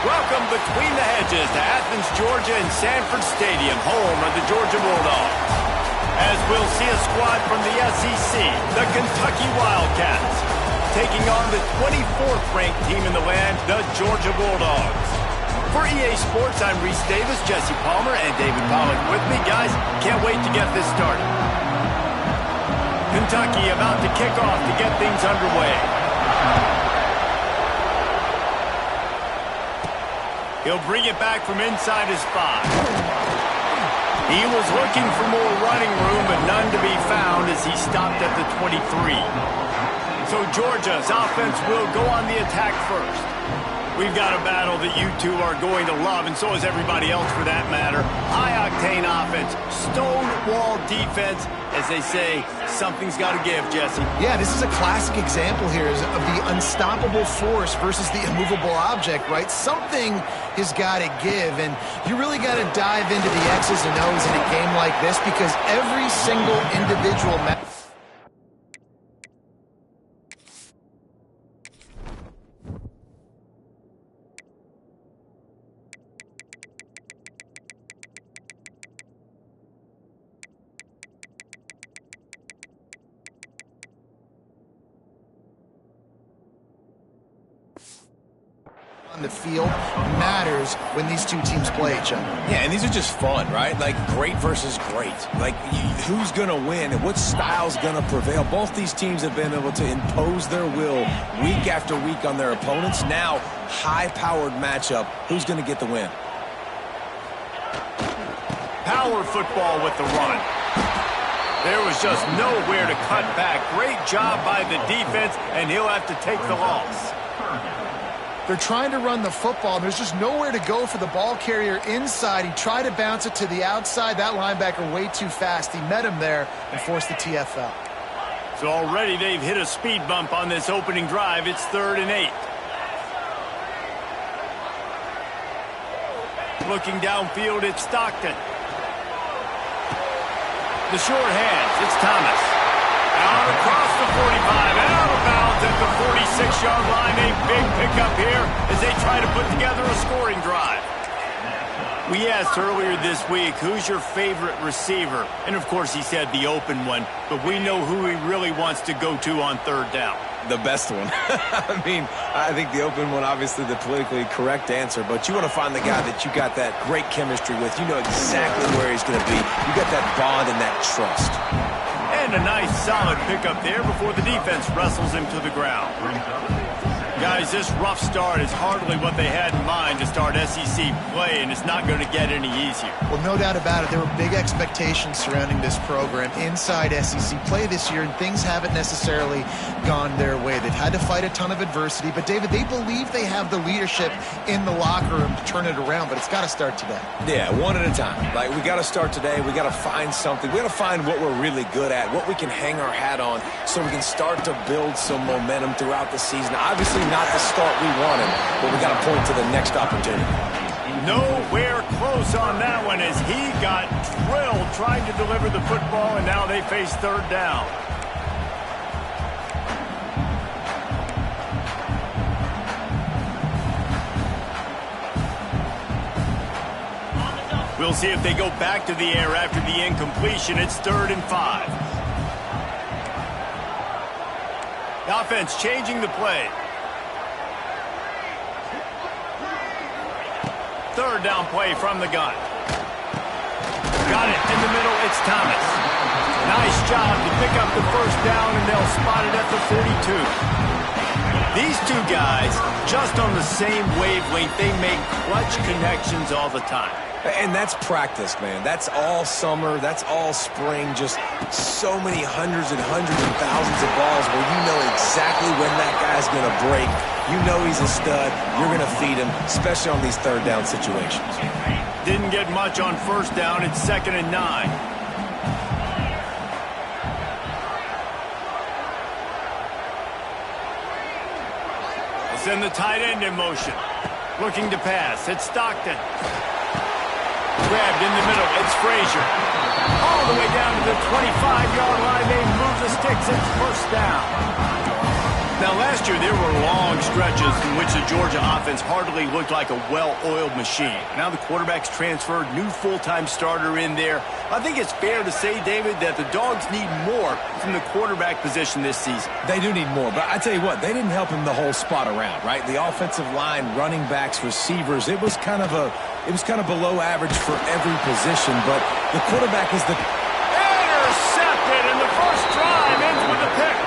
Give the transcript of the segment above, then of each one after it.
Welcome between the hedges to Athens, Georgia and Sanford Stadium, home of the Georgia Bulldogs. As we'll see a squad from the SEC, the Kentucky Wildcats, taking on the 24th ranked team in the land, the Georgia Bulldogs. For EA Sports, I'm Reese Davis, Jesse Palmer, and David Pollack with me. Guys, can't wait to get this started. Kentucky about to kick off to get things underway. He'll bring it back from inside his 5. He was looking for more running room, but none to be found as he stopped at the 23. So Georgia's offense will go on the attack first. We've got a battle that you two are going to love, and so is everybody else for that matter. High-octane offense, stone-wall defense. As they say, something's got to give, Jesse. Yeah, this is a classic example here of the unstoppable force versus the immovable object, right? Something has got to give, and you really got to dive into the X's and O's in a game like this because every single individual match. On the field matters when these two teams play each other. Yeah, and these are just fun, right? Like great versus great. Like who's going to win and what style's going to prevail. Both these teams have been able to impose their will week after week on their opponents. Now, high-powered matchup. Who's going to get the win? Power football with the run. There was just nowhere to cut back. Great job by the defense, and he'll have to take the loss. They're trying to run the football, and there's just nowhere to go for the ball carrier inside. He tried to bounce it to the outside. That linebacker way too fast. He met him there and forced the TFL. So already they've hit a speed bump on this opening drive. It's 3rd and 8. Looking downfield, it's Stockton. The short hands, it's Thomas. Out across the 45, and out of bounds at the 46-yard line. A big pickup here as they try to put together a scoring drive. We asked earlier this week, who's your favorite receiver? And, of course, he said the open one, but we know who he really wants to go to on 3rd down. The best one. I mean, I think the open one, obviously the politically correct answer, but you want to find the guy that you got that great chemistry with. You know exactly where he's going to be. You got that bond and that trust. And a nice solid pickup there before the defense wrestles him to the ground. Guys, this rough start is hardly what they had in mind to start SEC play, and it's not going to get any easier. Well, no doubt about it. There were big expectations surrounding this program inside SEC play this year, and things haven't necessarily gone their way. They've had to fight a ton of adversity, but, David, they believe they have the leadership in the locker room to turn it around, but it's got to start today. Yeah, one at a time. Like, we got to start today. We got to find something. We got to find what we're really good at, what we can hang our hat on so we can start to build some momentum throughout the season. Obviously, not the start we wanted, but we got to point to the next opportunity. Nowhere close on that one as he got drilled trying to deliver the football, and now they face 3rd down. We'll see if they go back to the air after the incompletion. It's 3rd and 5. The offense changing the play. 3rd down play from the gun. Got it in the middle. It's Thomas. Nice job to pick up the 1st down, and they'll spot it at the 42. These two guys, just on the same wavelength, they make clutch connections all the time. And that's practice, man. That's all summer. That's all spring. Just so many hundreds and thousands of balls where you know exactly when that guy's going to break. You know he's a stud. You're going to feed him, especially on these 3rd down situations. Didn't get much on 1st down. It's 2nd and 9. Send the tight end in motion. Looking to pass. It's Stockton. Grabbed in the middle. It's Frazier. All the way down to the 25-yard line. They move the sticks. It's 1st down. Now, last year, there were long stretches in which the Georgia offense hardly looked like a well-oiled machine. Now the quarterback's transferred, new full-time starter in there. I think it's fair to say, David, that the Dogs need more from the quarterback position this season. They do need more, but I tell you what, they didn't help him the whole spot around, right? The offensive line, running backs, receivers, it was kind of below average for every position, but the quarterback is the... Intercepted, and the first drive ends with a pick.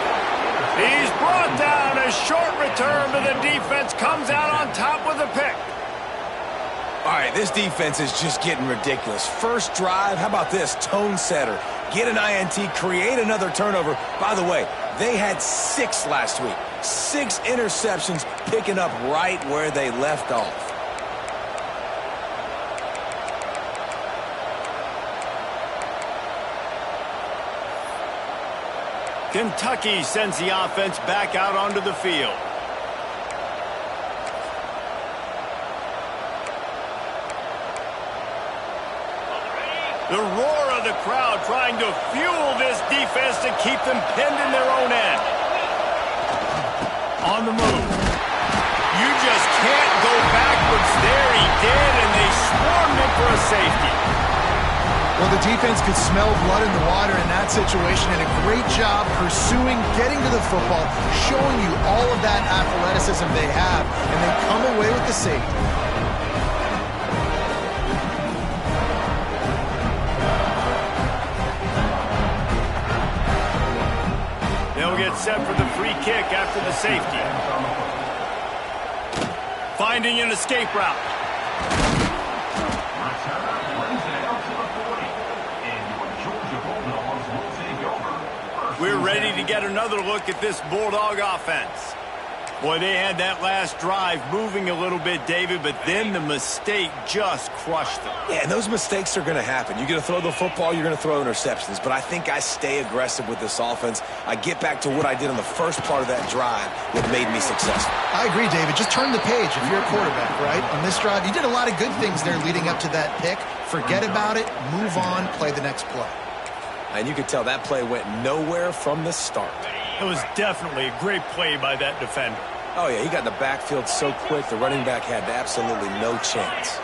He's brought down. A short return, but the defense comes out on top with a pick. All right, this defense is just getting ridiculous. First drive, how about this? Tone setter. Get an INT, create another turnover. By the way, they had 6 last week. 6 interceptions, picking up right where they left off. Kentucky sends the offense back out onto the field. The roar of the crowd trying to fuel this defense to keep them pinned in their own end. On the move. You just can't go backwards there. He did, and they swarmed him for a safety. Well, the defense could smell blood in the water in that situation, and a great job pursuing, getting to the football, showing you all of that athleticism they have, and they come away with the safety. They'll get set for the free kick after the safety. Finding an escape route. We're ready to get another look at this Bulldog offense. Boy, they had that last drive moving a little bit, David, but then the mistake just crushed them. Yeah, and those mistakes are going to happen. You're going to throw the football, you're going to throw interceptions. But I think I stay aggressive with this offense. I get back to what I did on the first part of that drive that made me successful. I agree, David. Just turn the page if you're a quarterback, right? On this drive, you did a lot of good things there leading up to that pick. Forget about it, move on, play the next play. And you could tell that play went nowhere from the start. It was definitely a great play by that defender. Oh, yeah, he got in the backfield so quick, the running back had absolutely no chance.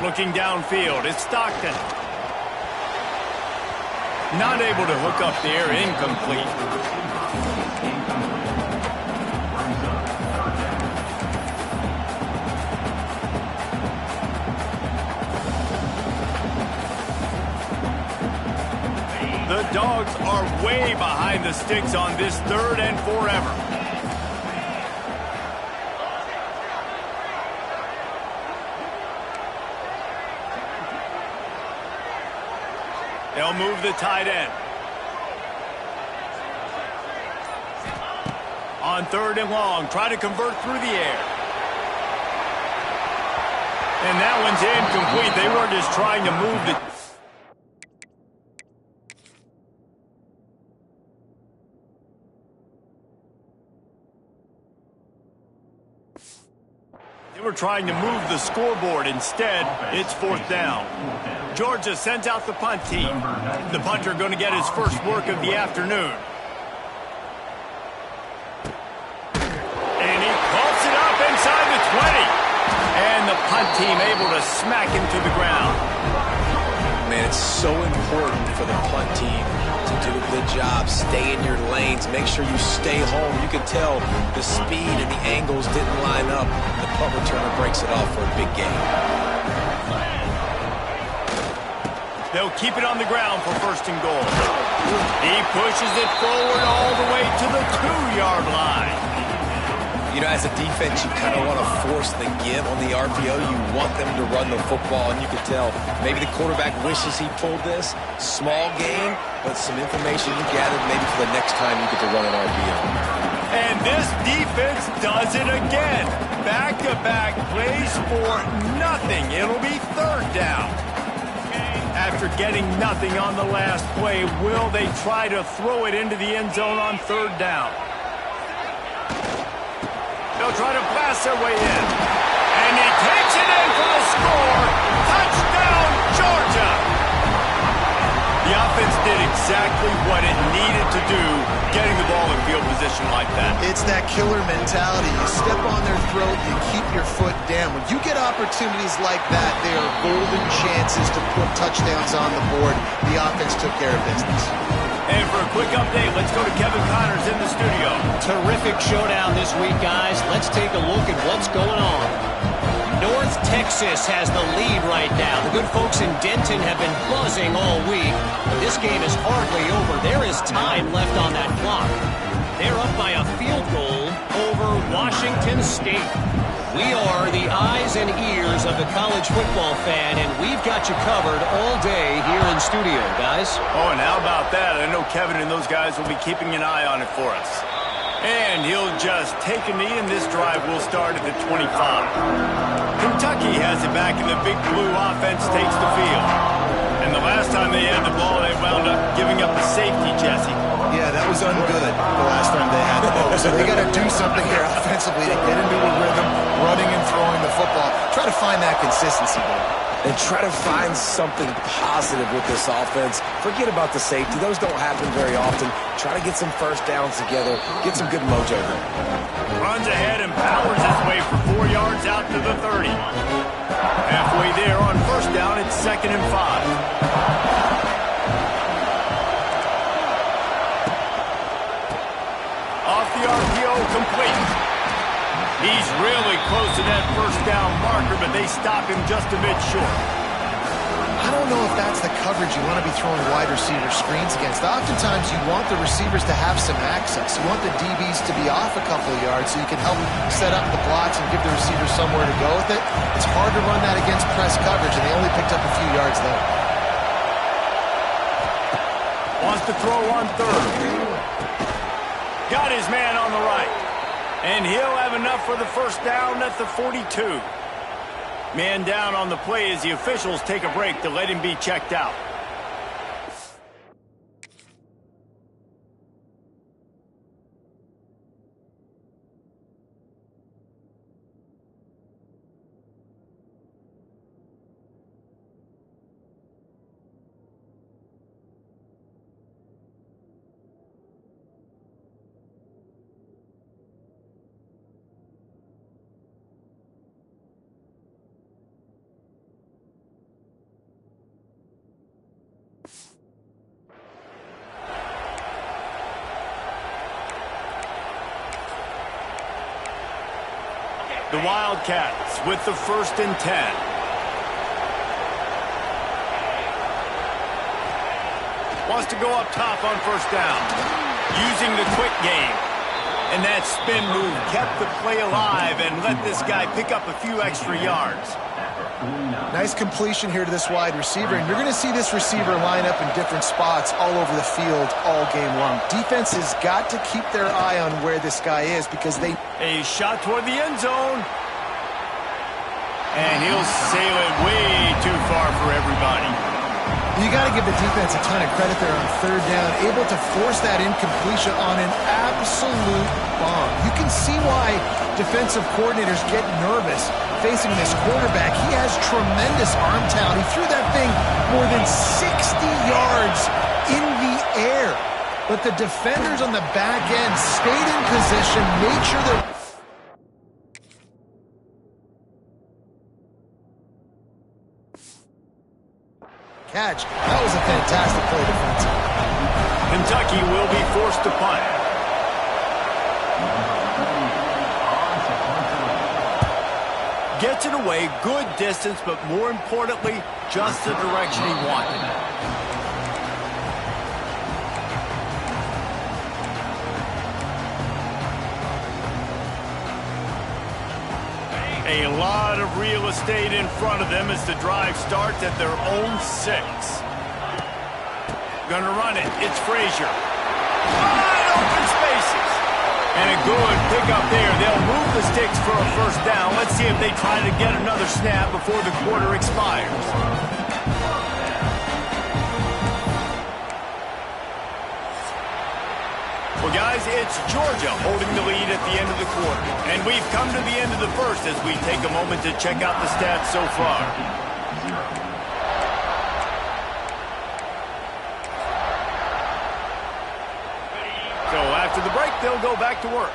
Looking downfield, it's Stockton. Not able to hook up there, incomplete. The Dogs are way behind the sticks on this 3rd and forever. They'll move the tight end. On 3rd and long, try to convert through the air. And that one's incomplete. They were just trying to move the... They were trying to move the scoreboard. Instead, it's 4th down. Georgia sends out the punt team. The punter going to get his first work of the afternoon. And he pulls it up inside the 20. And the punt team able to smack him to the ground. Man, it's so important for the punt team to do a good job, stay in your lanes, make sure you stay home. You can tell the speed and the angles didn't line up. The punt returner breaks it off for a big gain. They'll keep it on the ground for 1st and goal. He pushes it forward all the way to the 2-yard line. You know, as a defense, you kind of want to force the give on the RPO. You want them to run the football, and you can tell maybe the quarterback wishes he pulled this. Small gain, but some information you gathered maybe for the next time you get to run an RPO. And this defense does it again. Back-to-back plays for nothing. It'll be 3rd down. After getting nothing on the last play, will they try to throw it into the end zone on 3rd down? They'll try to blast their way in. And he takes it in for the score. Touchdown, Georgia! needed to do getting the ball in field position like that. It's that killer mentality. You step on their throat, you keep your foot down. When you get opportunities like that, they are golden chances to put touchdowns on the board. The offense took care of business. And for a quick update, let's go to Kevin Connors in the studio. Terrific showdown this week, guys. Let's take a look at what's going on. North Texas has the lead right now. The good folks in Denton have been buzzing all week. But this game is hardly over. There is time left on that clock. They're up by a field goal over Washington State. We are the eyes and ears of the college football fan, and we've got you covered all day here in studio, guys. Oh, and how about that? I know Kevin and those guys will be keeping an eye on it for us. And he'll just take a knee, and this drive will start at the 25. Kentucky has it back, and the Big Blue offense takes the field. And the last time they had the ball, they wound up giving up a safety, Jesse. Yeah, that was ungood the last time they had the ball. So they got to do something here offensively to get into a rhythm, running and throwing the football. Try to find that consistency, Bill. And try to find something positive with this offense. Forget about the safety. Those don't happen very often. Try to get some first downs together. Get some good mojo there. Runs ahead and powers his way for 4 yards out to the 30. Halfway there on first down, it's 2nd and 5. Off the RPO, complete. He's really close to that first down marker, but they stop him just a bit short. I don't know if that's the coverage you want to be throwing wide receiver screens against. Oftentimes you want the receivers to have some access. You want the DBs to be off a couple of yards so you can help set up the blocks and give the receivers somewhere to go with it. It's hard to run that against press coverage, and they only picked up a few yards there. Wants to throw on third. Got his man on the right. And he'll have enough for the first down at the 42. Man down on the play as the officials take a break to let him be checked out. The Wildcats with the 1st and 10. Wants to go up top on first down. Using the quick game. And that spin move kept the play alive and let this guy pick up a few extra yards. Nice completion here to this wide receiver, and you're going to see this receiver line up in different spots all over the field all game long. Defense has got to keep their eye on where this guy is because they... A shot toward the end zone. And he'll sail it way too far for everybody. You got to give the defense a ton of credit there on third down, able to force that incompletion on an absolute bomb. You can see why defensive coordinators get nervous facing this quarterback. He has tremendous arm talent. He threw that thing more than 60 yards in the air. But the defenders on the back end stayed in position, made sure that... catch. That was a fantastic play defensively. Kentucky will be forced to punt. Gets it away, good distance, but more importantly, just the direction he wanted. A lot of real estate in front of them as the drive starts at their own 6. Gonna run it. It's Frazier. Wide open spaces. And a good pickup there. They'll move the sticks for a first down. Let's see if they try to get another snap before the quarter expires. Well, guys, it's Georgia holding the lead at the end of the quarter. And we've come to the end of the first as we take a moment to check out the stats so far. they'll go back to work.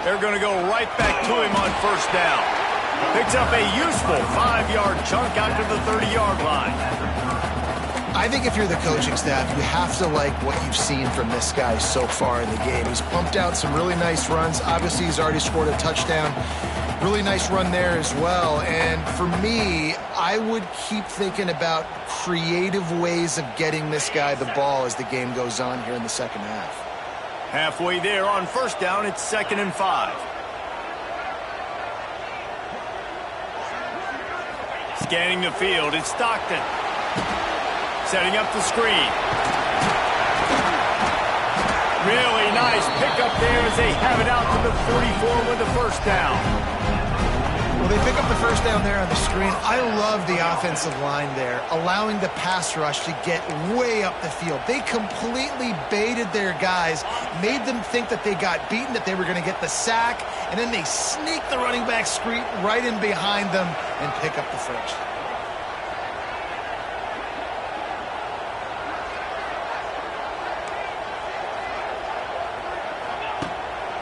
They're going to go right back to him on first down. Picks up a useful 5-yard chunk out to the 30-yard line. I think if you're the coaching staff, you have to like what you've seen from this guy so far in the game. He's pumped out some really nice runs. Obviously, he's already scored a touchdown. Really nice run there as well. And for me, I would keep thinking about creative ways of getting this guy the ball as the game goes on here in the second half. Halfway there on first down, it's 2nd and 5. Scanning the field, it's Stockton. Setting up the screen. Really nice pickup there as they have it out to the 44 with the first down. Well, they pick up the first down there on the screen. I love the offensive line there, allowing the pass rush to get way up the field. They completely baited their guys, made them think that they got beaten, that they were going to get the sack, and then they sneak the running back screen right in behind them and pick up the first.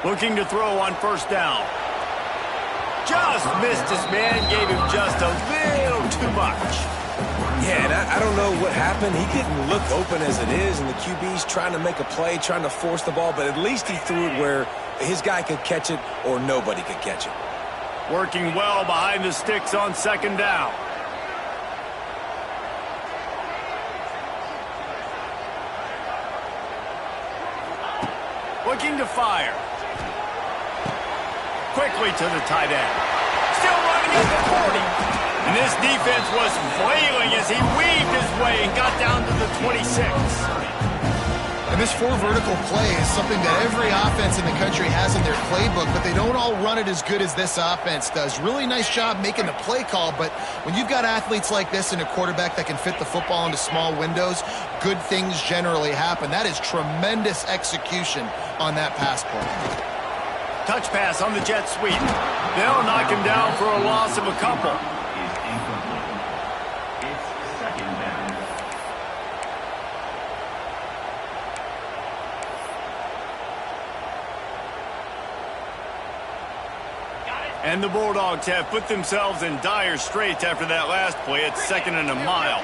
Looking to throw on first down. Just missed his man, gave him just a little too much. Yeah, and I don't know what happened. He didn't look open as it is, and the QB's trying to make a play, trying to force the ball, but at least he threw it where his guy could catch it or nobody could catch it. Working well behind the sticks on second down. Looking to fire. Quickly to the tight end. Still running at the 40. And this defense was flailing as he weaved his way and got down to the 26. And this 4 vertical play is something that every offense in the country has in their playbook, but they don't all run it as good as this offense does. Really nice job making the play call, but when you've got athletes like this and a quarterback that can fit the football into small windows, good things generally happen. That is tremendous execution on that pass play. Touch pass on the jet sweep. They'll knock him down for a loss of a couple. And the Bulldogs have put themselves in dire straits after that last play. It's 2nd and a mile.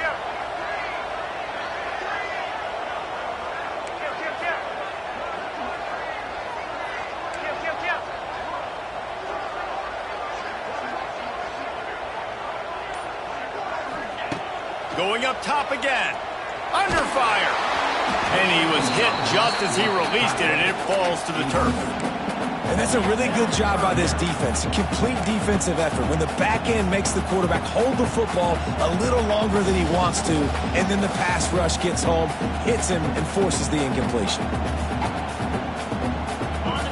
Going up top again. Under fire. And he was hit just as he released it, and it falls to the turf. And that's a really good job by this defense. A complete defensive effort. When the back end makes the quarterback hold the football a little longer than he wants to, and then the pass rush gets home, hits him, and forces the incompletion.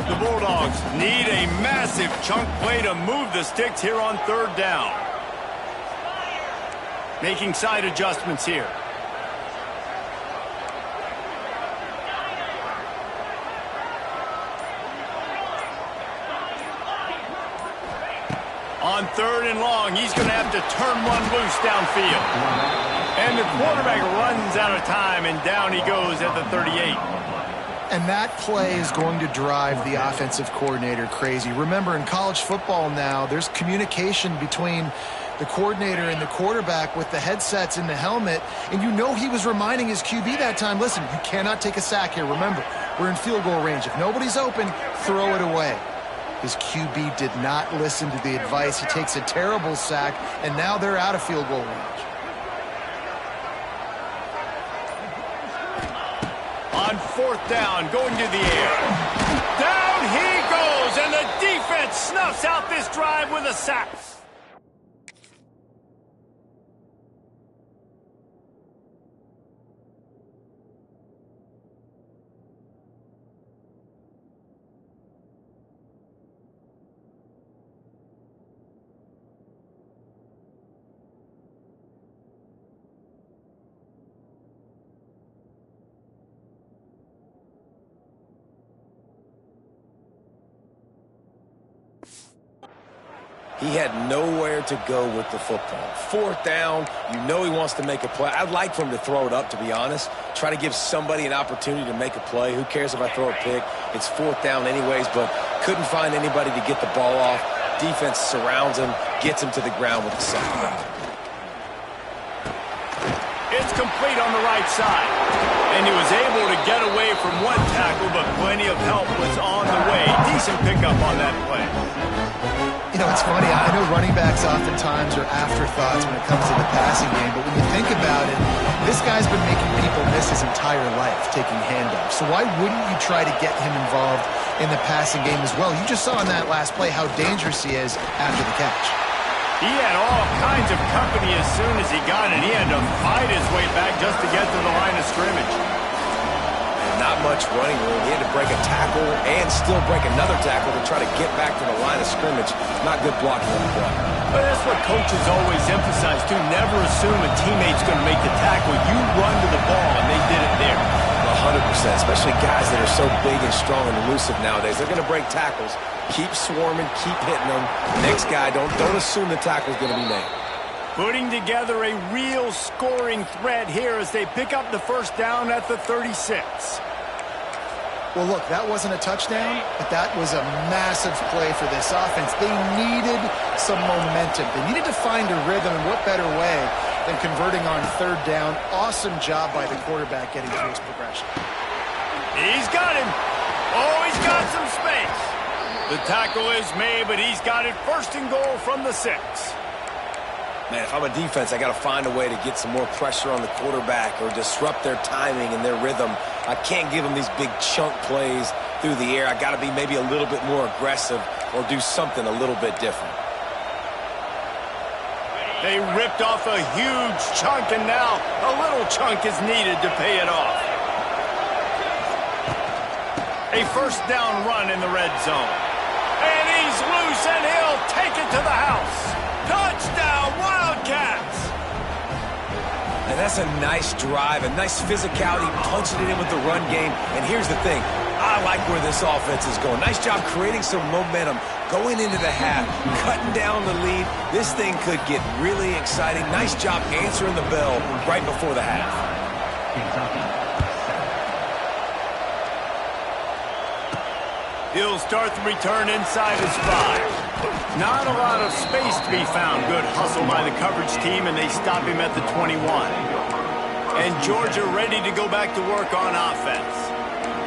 The Bulldogs need a massive chunk play to move the sticks here on third down. Making side adjustments here. On 3rd and long, he's going to have to turn one loose downfield. And the quarterback runs out of time, and down he goes at the 38. And that play is going to drive the offensive coordinator crazy. Remember, in college football now, there's communication between the coordinator and the quarterback with the headsets in the helmet, and you know he was reminding his QB that time, listen, you cannot take a sack here. Remember, we're in field goal range. If nobody's open, throw it away. His QB did not listen to the advice. He takes a terrible sack, and now they're out of field goal range. On 4th down, going to the air. Down he goes, and the defense snuffs out this drive with a sack. He had nowhere to go with the football. Fourth down, you know he wants to make a play. I'd like for him to throw it up, to be honest. Try to give somebody an opportunity to make a play. Who cares if I throw a pick? It's fourth down anyways, but couldn't find anybody to get the ball off. Defense surrounds him, gets him to the ground with the sack. It's complete on the right side. And he was able to get away from one tackle, but plenty of help was on the way. Decent pickup on that play. You know, it's funny. I know running backs oftentimes are afterthoughts when it comes to the passing game, but when you think about it, this guy's been making people miss his entire life taking handoffs. So why wouldn't you try to get him involved in the passing game as well? You just saw in that last play how dangerous he is after the catch. He had all kinds of company as soon as he got it. He had to fight his way back just to get to the line of scrimmage. Not much running room. He had to break a tackle and still break another tackle to try to get back to the line of scrimmage. Not good blocking on the play. But that's what coaches always emphasize, too. Never assume a teammate's going to make the tackle. You run to the ball, and they did it there. 100%, especially guys that are so big and strong and elusive nowadays. They're going to break tackles. Keep swarming, keep hitting them. Next guy, don't assume the tackle's going to be made. Putting together a real scoring threat here as they pick up the first down at the 36. Well, look, that wasn't a touchdown, but that was a massive play for this offense. They needed some momentum. They needed to find a rhythm, and what better way than converting on third down. Awesome job by the quarterback getting through his progression. He's got him. Oh, he's got some space. The tackle is made, but he's got it first and goal from the 6. Man, if I'm a defense, I got to find a way to get some more pressure on the quarterback or disrupt their timing and their rhythm. I can't give them these big chunk plays through the air. I got to be maybe a little bit more aggressive or do something a little bit different. They ripped off a huge chunk, and now a little chunk is needed to pay it off. A first down run in the red zone. And he's loose, and he'll take it to the house. Touchdown, Wildcats! And that's a nice drive, a nice physicality, punching it in with the run game. And here's the thing, I like where this offense is going. Nice job creating some momentum, going into the half, cutting down the lead. This thing could get really exciting. Nice job answering the bell right before the half. He'll start the return inside his 5. Not a lot of space to be found. Good hustle by the coverage team, and they stop him at the 21. And Georgia ready to go back to work on offense.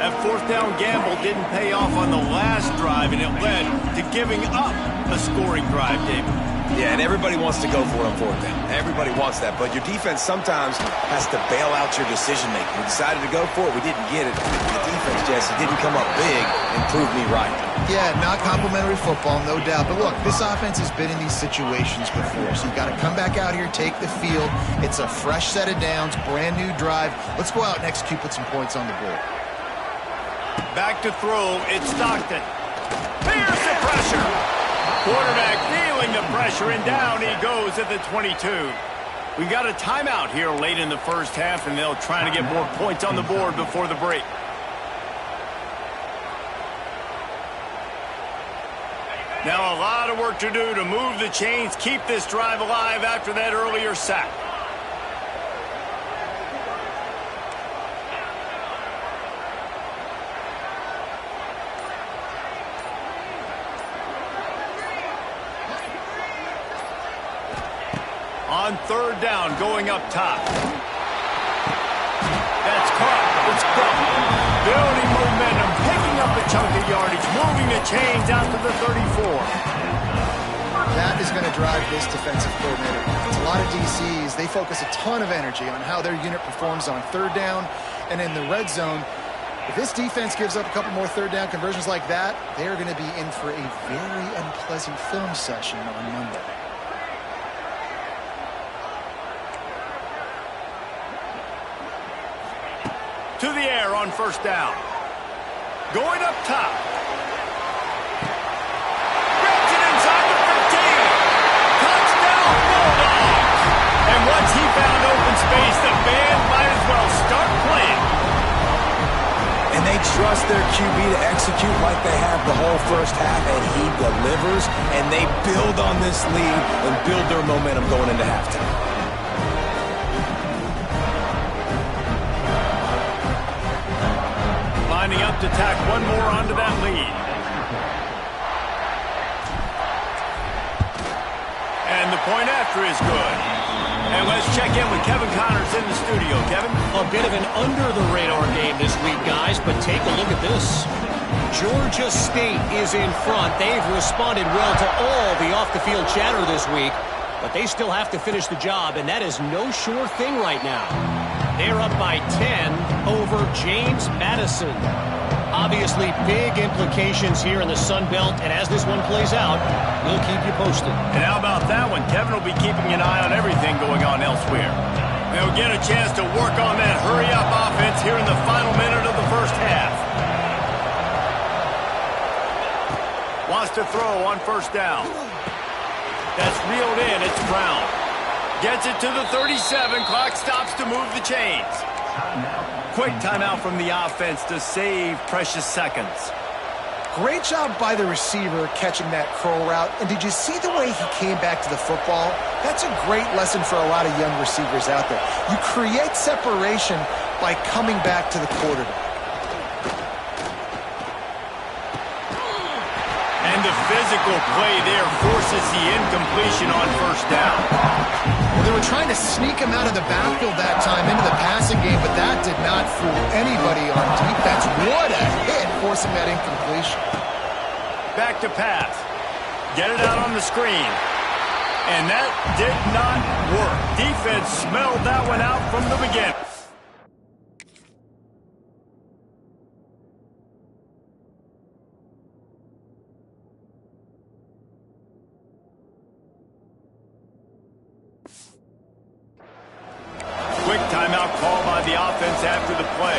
That fourth down gamble didn't pay off on the last drive, and it led to giving up a scoring drive, David. Yeah, and everybody wants to go for it on fourth down. Everybody wants that, but your defense sometimes has to bail out your decision-making. We decided to go for it. We didn't get it. The defense, Jesse, didn't come up big and prove me right. Yeah, not complimentary football, no doubt. But look, this offense has been in these situations before, so you got to come back out here, take the field. It's a fresh set of downs, brand new drive. Let's go out and execute, put some points on the board. Back to throw, it's Stockton. Here's the pressure. Quarterback feeling the pressure, and down he goes at the 22. We got a timeout here late in the first half, and they'll try to get more points on the board before the break. Now a lot of work to do to move the chains, keep this drive alive after that earlier sack. On third down, going up top. That's caught. It's caught. Building momentum, picking up a chunk of yardage, moving the chains out to the 34. That is going to drive this defensive coordinator. It's a lot of DCs. They focus a ton of energy on how their unit performs on third down and in the red zone. If this defense gives up a couple more third down conversions like that, they are going to be in for a very unpleasant film session on Monday. To the air on first down. Going up top. Gets it inside the 15. Touchdown, Bulldogs. And once he found open space, the band might as well start playing. And they trust their QB to execute like they have the whole first half, and he delivers, and they build on this lead and build their momentum going into halftime. Lining up to tack one more onto that lead. And the point after is good. And let's check in with Kevin Connors in the studio. Kevin? A bit of an under-the-radar game this week, guys, but take a look at this. Georgia State is in front. They've responded well to all the off-the-field chatter this week, but they still have to finish the job, and that is no sure thing right now. They're up by 10 over James Madison. Obviously, big implications here in the Sun Belt, and as this one plays out, we'll keep you posted. And how about that one? Kevin will be keeping an eye on everything going on elsewhere. They'll get a chance to work on that hurry-up offense here in the final minute of the first half. Wants to throw on first down. That's reeled in. It's Brown. Gets it to the 37. Clock stops to move the chains. Quick timeout from the offense to save precious seconds. Great job by the receiver catching that curl route. And did you see the way he came back to the football? That's a great lesson for a lot of young receivers out there. You create separation by coming back to the quarterback. And the physical play there forces the incompletion on first down. Well, they were trying to sneak him out of the backfield that time into the passing game, but that did not fool anybody on defense. What a hit, forcing that incompletion. Back to pass. Get it out on the screen. And that did not work. Defense smelled that one out from the beginning. Quick timeout call by the offense after the play.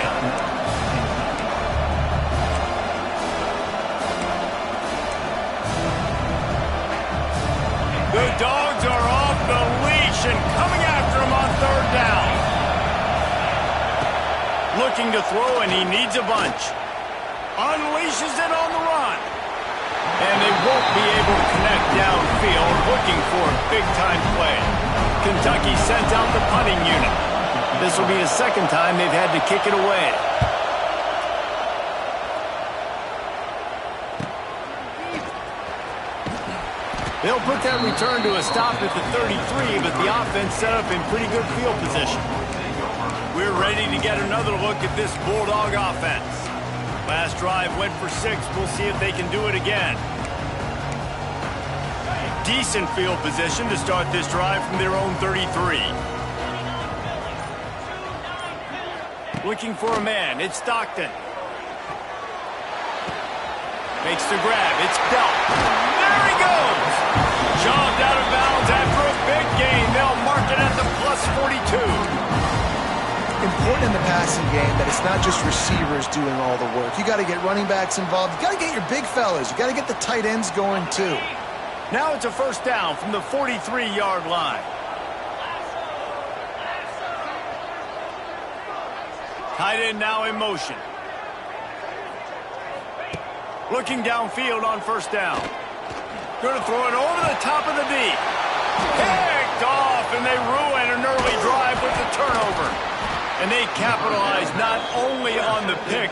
The Dogs are off the leash and coming after him on third down. Looking to throw, and he needs a bunch. Unleashes it on the run. And they won't be able to connect downfield, looking for a big-time play. Kentucky sends out the punting unit. This will be the second time they've had to kick it away. They'll put that return to a stop at the 33, but the offense set up in pretty good field position. We're ready to get another look at this Bulldog offense. Last drive went for 6. We'll see if they can do it again. Decent field position to start this drive from their own 33. Looking for a man. It's Stockton. Makes the grab. It's Belt. There he goes! Jogged out of bounds after a big gain. They'll mark it at the plus 42. Important in the passing game that it's not just receivers doing all the work. You got to get running backs involved. You got to get your big fellas. You got to get the tight ends going too. Now it's a first down from the 43-yard line. Tight end now in motion. Looking downfield on first down. Going to throw it over the top of the deep. Picked off, and they ruin an early drive with the turnover. And they capitalize not only on the pick.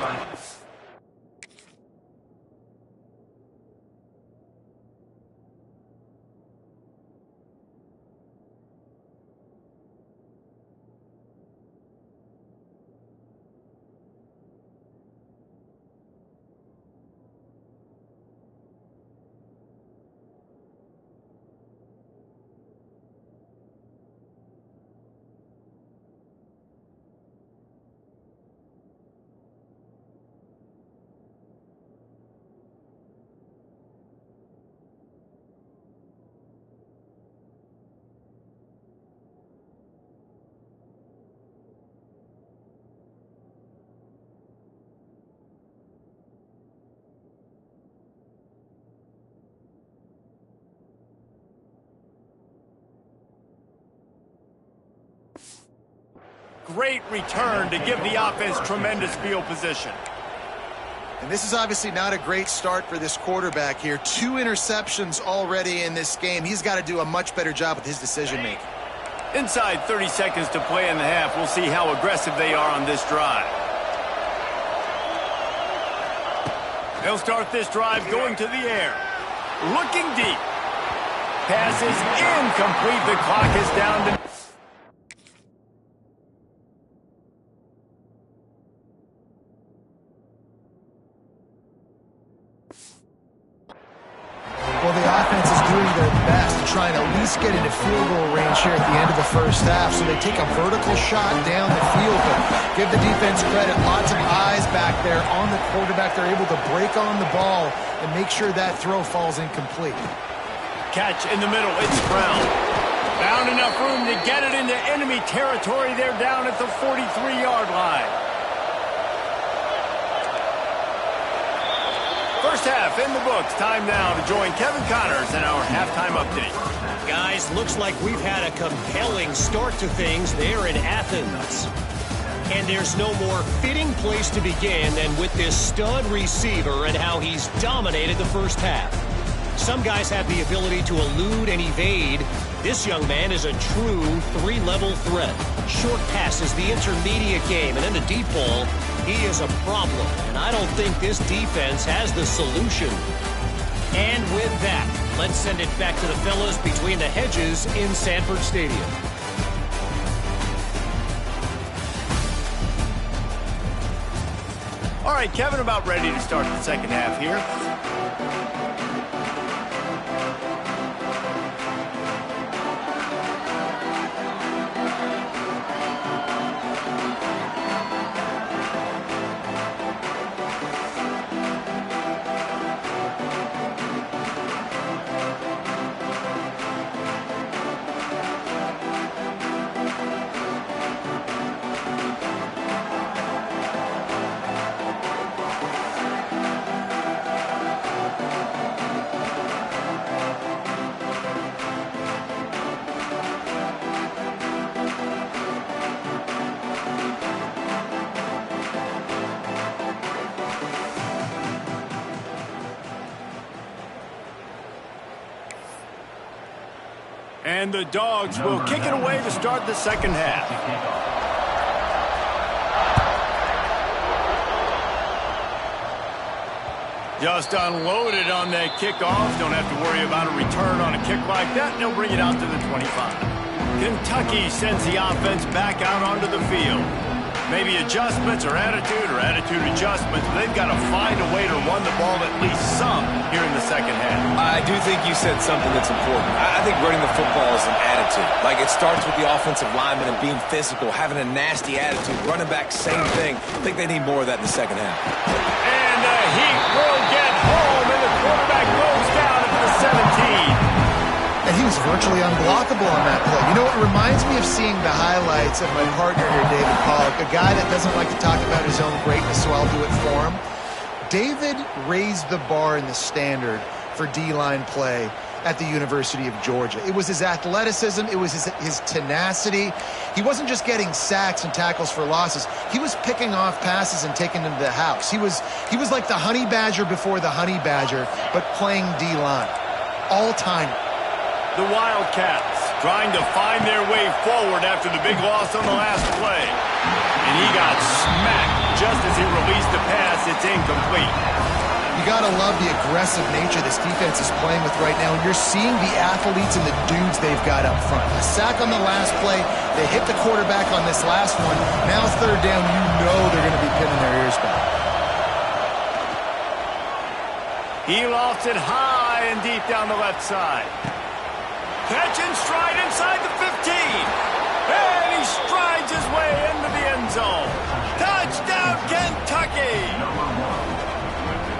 Great return to give the offense tremendous field position. And this is obviously not a great start for this quarterback here. 2 interceptions already in this game. He's got to do a much better job with his decision-making. Inside 30 seconds to play in the half. We'll see how aggressive they are on this drive. They'll start this drive going to the air. Looking deep. Pass is incomplete. The clock is down to... Well, the offense is doing their best to try and at least get into field goal range here at the end of the first half. So they take a vertical shot down the field, but give the defense credit. Lots of eyes back there on the quarterback. They're able to break on the ball and make sure that throw falls incomplete. Catch in the middle. It's Brown. Found enough room to get it into enemy territory. They're down at the 43-yard line. First half in the books. Time now to join Kevin Connors in our halftime update. Guys, looks like we've had a compelling start to things there in Athens. And there's no more fitting place to begin than with this stud receiver and how he's dominated the first half. Some guys have the ability to elude and evade. This young man is a true 3-level threat. Short passes, the intermediate game, and then the deep ball. He is a problem, and I don't think this defense has the solution. And with that, let's send it back to the fellas between the hedges in Sanford Stadium. All right, Kevin, about ready to start the second half here. And the Dogs will kick it away to start the second half. Just unloaded on that kickoff. Don't have to worry about a return on a kick like that. They'll bring it out to the 25. Kentucky sends the offense back out onto the field. Maybe adjustments or attitude adjustments. They've got to find a way to run the ball at least some here in the second half. I do think you said something that's important. I think running the football is an attitude. Like, it starts with the offensive lineman and being physical, having a nasty attitude. Running back, same thing. I think they need more of that in the second half. And the Heat will get home, and the quarterback goes down at the 17. And he was virtually unblockable on that play. You know what reminds me of seeing the highlights of my partner here, David Pollock, a guy that doesn't like to talk about his own greatness, so I'll do it for him. David raised the bar in the standard for D-line play at the University of Georgia. It was his athleticism. It was his tenacity. He wasn't just getting sacks and tackles for losses. He was picking off passes and taking them to the house. He was like the honey badger before the honey badger, but playing D-line. All-time. The Wildcats trying to find their way forward after the big loss on the last play. And he got smacked just as he released the pass. It's incomplete. You got to love the aggressive nature this defense is playing with right now. And you're seeing the athletes and the dudes they've got up front. A sack on the last play. They hit the quarterback on this last one. Now third down, you know they're going to be pinning their ears back. He lofts it high and deep down the left side. Catch and stride inside the 15. And he strides his way into the end zone. Touchdown, Kentucky!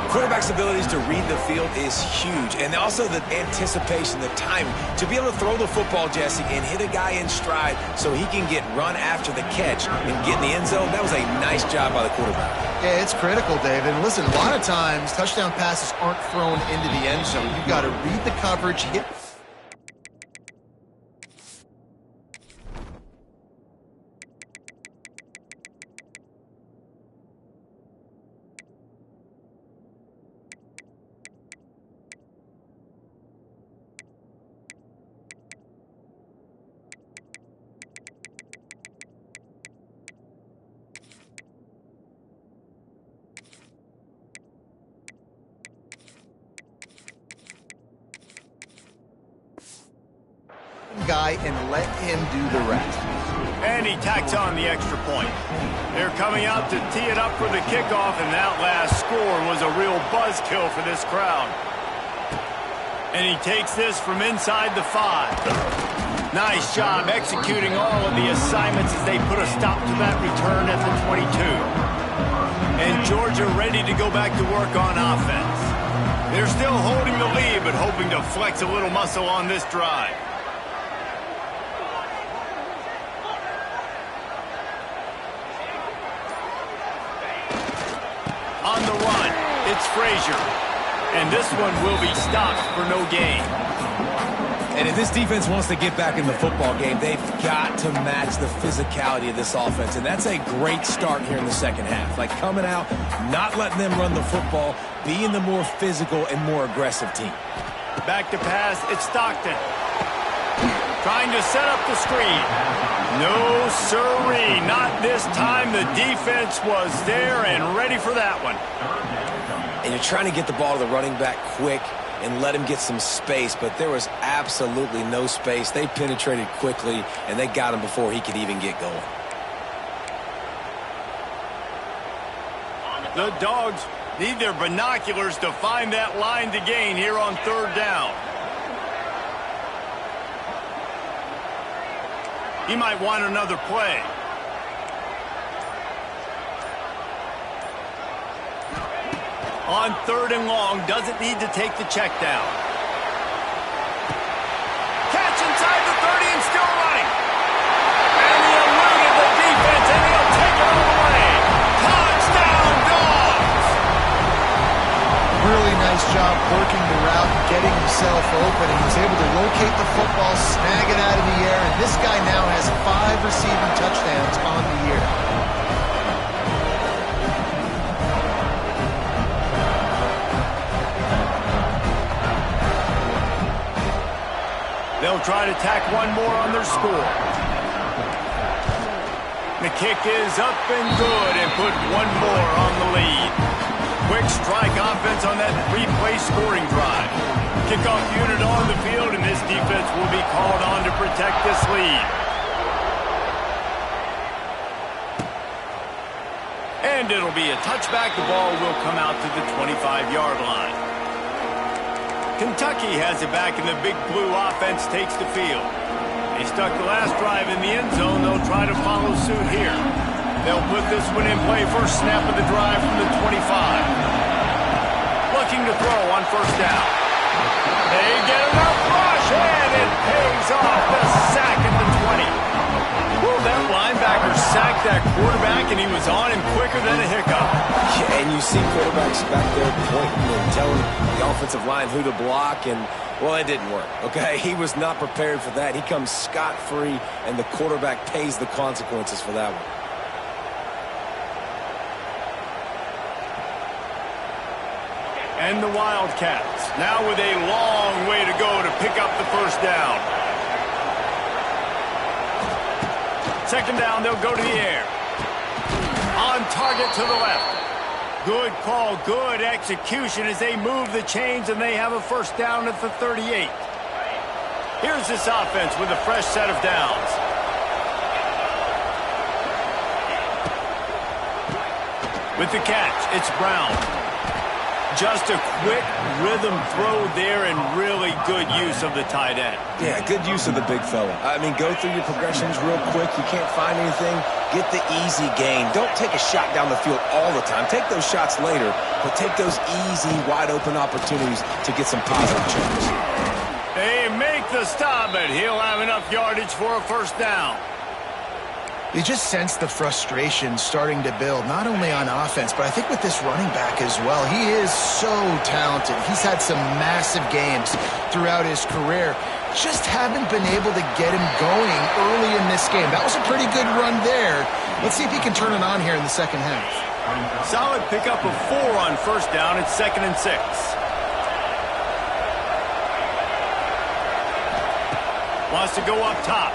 Quarterback's abilities to read the field is huge. And also the anticipation, the timing. To be able to throw the football, Jesse, and hit a guy in stride so he can get run after the catch and get in the end zone, that was a nice job by the quarterback. Yeah, it's critical, David. And listen, a lot of times touchdown passes aren't thrown into the end zone. You've got to read the coverage, hit guy and let him do the rest. And he tacks on the extra point. They're coming out to tee it up for the kickoff, and that last score was a real buzzkill for this crowd. And he takes this from inside the 5. Nice job executing all of the assignments as they put a stop to that return at the 22. And Georgia ready to go back to work on offense. They're still holding the lead, but hoping to flex a little muscle on this drive. On the run, it's Frazier. And this one will be stopped for no gain. And if this defense wants to get back in the football game, they've got to match the physicality of this offense. And that's a great start here in the second half. Like coming out, not letting them run the football, being the more physical and more aggressive team. Back to pass, it's Stockton. Trying to set up the screen. No sirree, not this time. The defense was there and ready for that one. And you're trying to get the ball to the running back quick and let him get some space, but there was absolutely no space. They penetrated quickly, and they got him before he could even get going. The Dogs need their binoculars to find that line to gain here on third down. He might want another play. On third and long, doesn't need to take the check down. Catch inside the 30 and still running. And he eluded the defense, and he'll take it all the way. Touchdown, Dogs! Really nice job working the route, getting himself open, and he was able to locate the football, snag it out of the air, and this guy now has 5 receiving touchdowns on the year. They'll try to tack one more on their score. The kick is up and good and put one more on the lead. Quick strike offense on that 3-play scoring drive. Kickoff unit on the field, and this defense will be called on to protect this lead. And it'll be a touchback. The ball will come out to the 25-yard line. Kentucky has it back, and the Big Blue offense takes the field. They stuck the last drive in the end zone. They'll try to follow suit here. They'll put this one in play. First snap of the drive from the 25. Looking to throw on first down. They get enough rush, and it pays off. The sack at the 20. Woo, that linebacker sacked that quarterback, and he was on him quicker than a hiccup. Yeah, and you see quarterbacks back there pointing and telling the offensive line who to block, and, well, it didn't work, okay? He was not prepared for that. He comes scot-free, and the quarterback pays the consequences for that one. And the Wildcats, now with a long way to go to pick up the first down. Second down, they'll go to the air. On target to the left. Good call, good execution as they move the chains, and they have a first down at the 38. Here's this offense with a fresh set of downs. With the catch, it's Brown. Just a quick rhythm throw there and really good use of the tight end. Yeah, good use of the big fella. I mean, go through your progressions real quick. You can't find anything. Get the easy gain. Don't take a shot down the field all the time. Take those shots later, but take those easy, wide-open opportunities to get some positive chunks. They make the stop, but he'll have enough yardage for a first down. You just sense the frustration starting to build, not only on offense, but I think with this running back as well. He is so talented. He's had some massive games throughout his career. Just haven't been able to get him going early in this game. That was a pretty good run there. Let's see if he can turn it on here in the second half. Solid pickup of 4 on first down. It's 2nd and 6. Wants to go up top.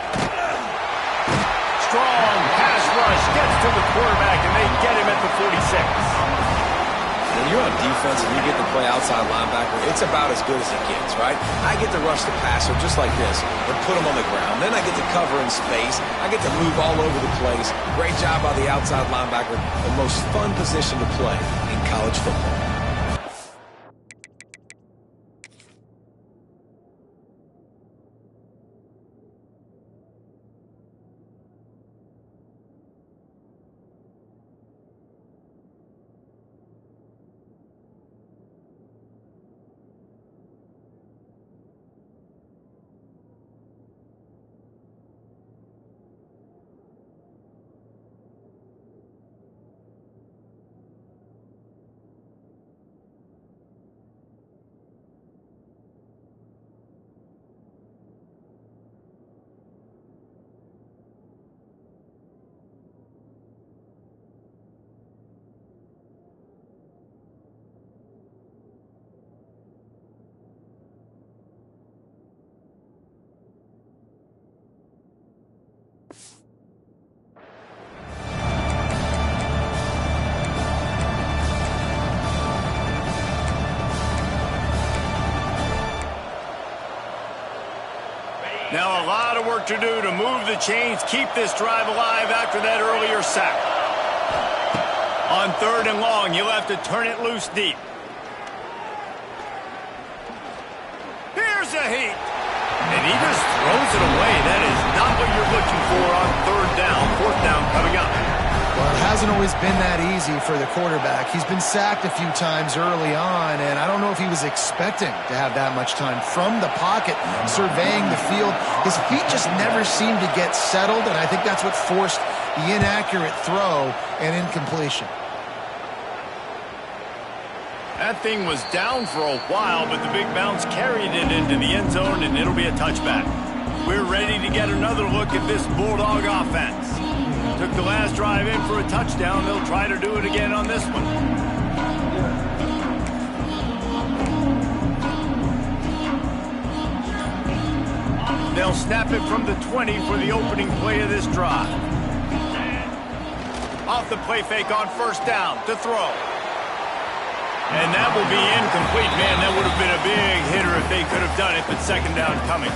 Strong pass rush, gets to the quarterback, and they get him at the 46. When you're on defense and you get to play outside linebacker, it's about as good as it gets, right? I get to rush the passer just like this and put him on the ground. Then I get to cover in space. I get to move all over the place. Great job by the outside linebacker. The most fun position to play in college football. Now a lot of work to do to move the chains, keep this drive alive after that earlier sack. On 3rd and long, you'll have to turn it loose deep. Here's a heat. And he just throws it away. That is not what you're looking for on 3rd down. 4th down coming up. Well, it hasn't always been that easy for the quarterback. He's been sacked a few times early on, and I don't know if he was expecting to have that much time from the pocket, surveying the field. His feet just never seemed to get settled, and I think that's what forced the inaccurate throw and incompletion. That thing was down for a while, but the big bounce carried it into the end zone, and it'll be a touchback. We're ready to get another look at this Bulldog offense. Took the last drive in for a touchdown. They'll try to do it again on this one. They'll snap it from the 20 for the opening play of this drive. Off the play fake on 1st down to throw. And that will be incomplete. Man, that would have been a big hitter if they could have done it, but 2nd down coming.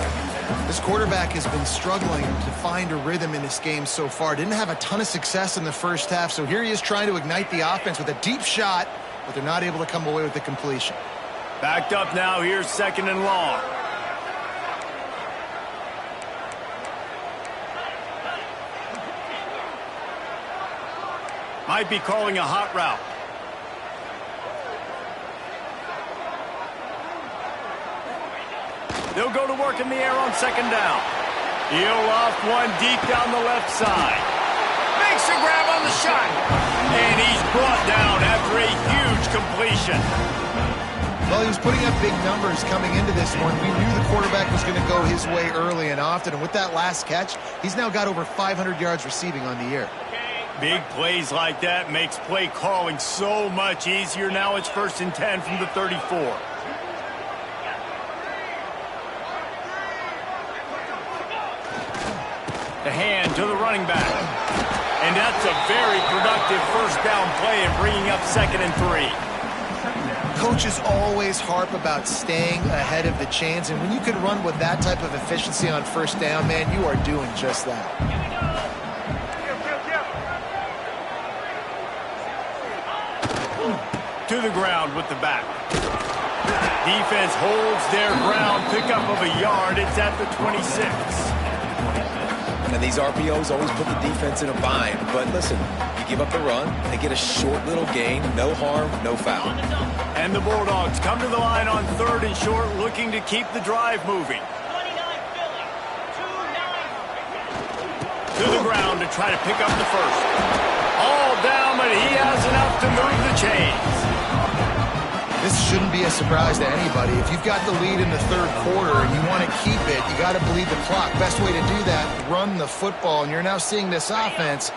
This quarterback has been struggling to find a rhythm in this game so far. Didn't have a ton of success in the first half, so here he is trying to ignite the offense with a deep shot, but they're not able to come away with the completion. Backed up now, here's 2nd and long. Might be calling a hot route. They'll go to work in the air on 2nd down. He'll loft one deep down the left side. Makes a grab on the shot. And he's brought down after a huge completion. Well, he was putting up big numbers coming into this one. We knew the quarterback was going to go his way early and often. And with that last catch, he's now got over 500 yards receiving on the year. Big plays like that makes play calling so much easier. Now it's 1st and 10 from the 34. The hand to the running back. And that's a very productive 1st down play and bringing up 2nd and 3. Coaches always harp about staying ahead of the chains, and when you can run with that type of efficiency on 1st down, man, you are doing just that. To the ground with the back. Defense holds their ground. Pickup of a yard. It's at the 26. And these RPOs always put the defense in a bind. But listen, you give up the run, they get a short little gain, no harm, no foul. And the Bulldogs come to the line on 3rd and short, looking to keep the drive moving. To the ground to try to pick up the 1st. All down, but he has enough to move the chains. This shouldn't be a surprise to anybody. If you've got the lead in the 3rd quarter and you want to keep it, you got to bleed the clock. Best way to do that, run the football. And you're now seeing this offense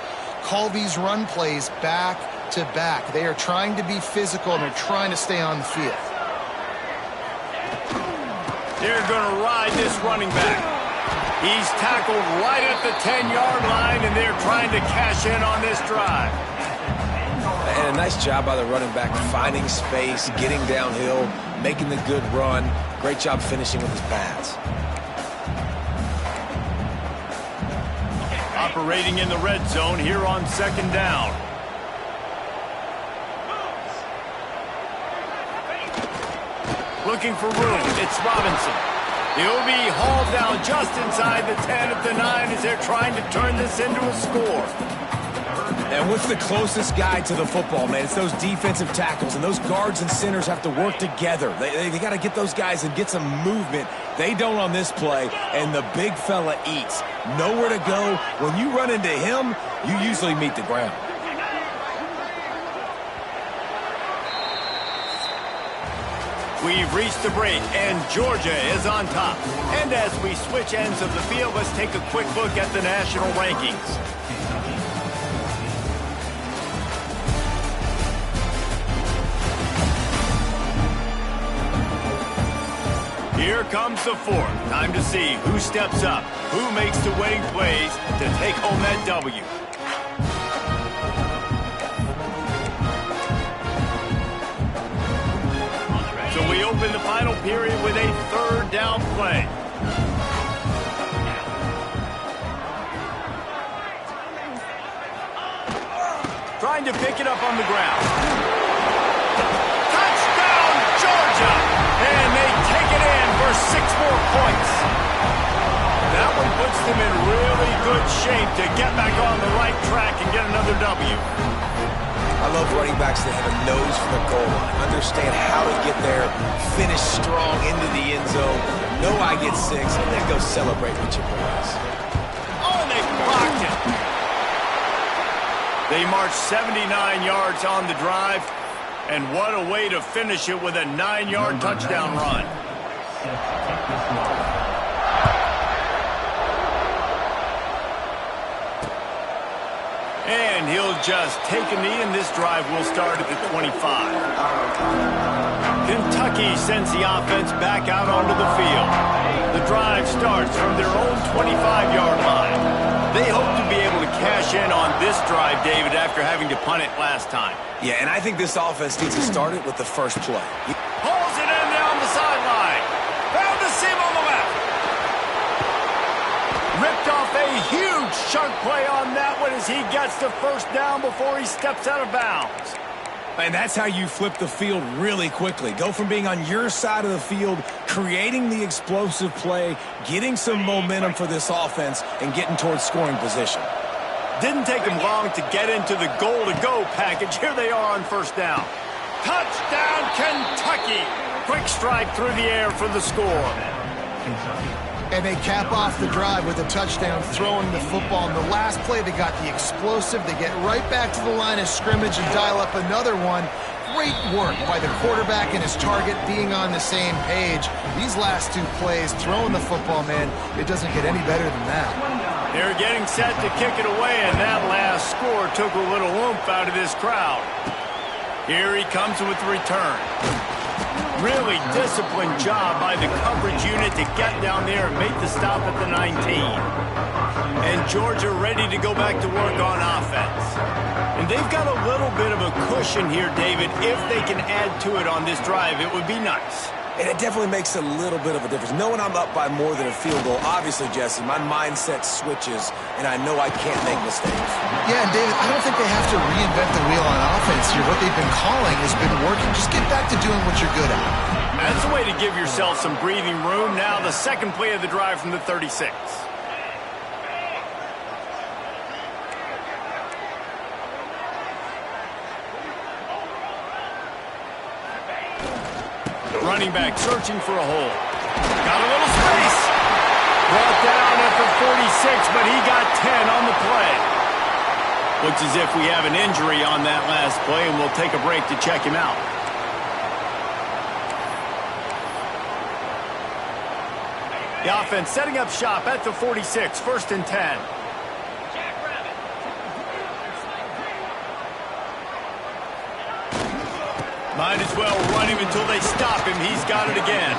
call these run plays back to back. They are trying to be physical, and they're trying to stay on the field. They're going to ride this running back. He's tackled right at the 10-yard line, and they're trying to cash in on this drive. And man, nice job by the running back, finding space, getting downhill, making the good run. Great job finishing with his pads. Operating in the red zone here on 2nd down. Looking for room. It's Robinson. He'll be hauled down just inside the 10 at the 9 as they're trying to turn this into a score. And what's the closest guy to the football, man? It's those defensive tackles, and those guards and centers have to work together. They got to get those guys and get some movement. They don't on this play, and the big fella eats. Nowhere to go. When you run into him, you usually meet the ground. We've reached the break, and Georgia is on top. And as we switch ends of the field, let's take a quick look at the national rankings. Here comes the 4th. Time to see who steps up, who makes the winning plays to take home that W. So we open the final period with a 3rd down play. Trying to pick it up on the ground. Touchdown, Georgia! And they take it in for 6 more points. That one puts them in really good shape to get back on the right track and get another W. I love running backs that have a nose for the goal line. Understand how to get there, finish strong into the end zone, know I get 6, and then go celebrate with your boys. Oh, they blocked it. They marched 79 yards on the drive, and what a way to finish it with a 9-yard touchdown run. And he'll just take a knee, and this drive will start at the 25. Kentucky sends the offense back out onto the field. The drive starts from their own 25-yard line. They hope to be able to cash in on this drive, David, after having to punt it last time. Yeah, and I think this offense needs to start it with the first play. Pulls it in down the sideline. Found the seam on the left. Ripped off a huge chunk play on that one as he gets the 1st down before he steps out of bounds. And that's how you flip the field really quickly. Go from being on your side of the field, creating the explosive play, getting some momentum for this offense, and getting towards scoring position. Didn't take him long to get into the goal-to-go package. Here they are on 1st down. Touchdown, Kentucky! Quick strike through the air for the score. And they cap off the drive with a touchdown, throwing the football. In the last play, they got the explosive. They get right back to the line of scrimmage and dial up another one. Great work by the quarterback and his target being on the same page. These last 2 plays, throwing the football, man, it doesn't get any better than that. They're getting set to kick it away, and that last score took a little oomph out of this crowd. Here he comes with the return. Really disciplined job by the coverage unit to get down there and make the stop at the 19. And Georgia ready to go back to work on offense. And they've got a little bit of a cushion here, David. If they can add to it on this drive, it would be nice. And it definitely makes a little bit of a difference. Knowing I'm up by more than a field goal, obviously, Jesse, my mindset switches, and I know I can't make mistakes. Yeah, and David, I don't think they have to reinvent the wheel on offense here. What they've been calling has been working. Just get back to doing what you're good at. That's the way to give yourself some breathing room. Now the 2nd play of the drive from the 36. Running back searching for a hole. Got a little space. Brought down at the 46, but he got 10 on the play. Looks as if we have an injury on that last play, and we'll take a break to check him out. The offense setting up shop at the 46, 1st and 10. Might as well run him until they stop him. He's got it again.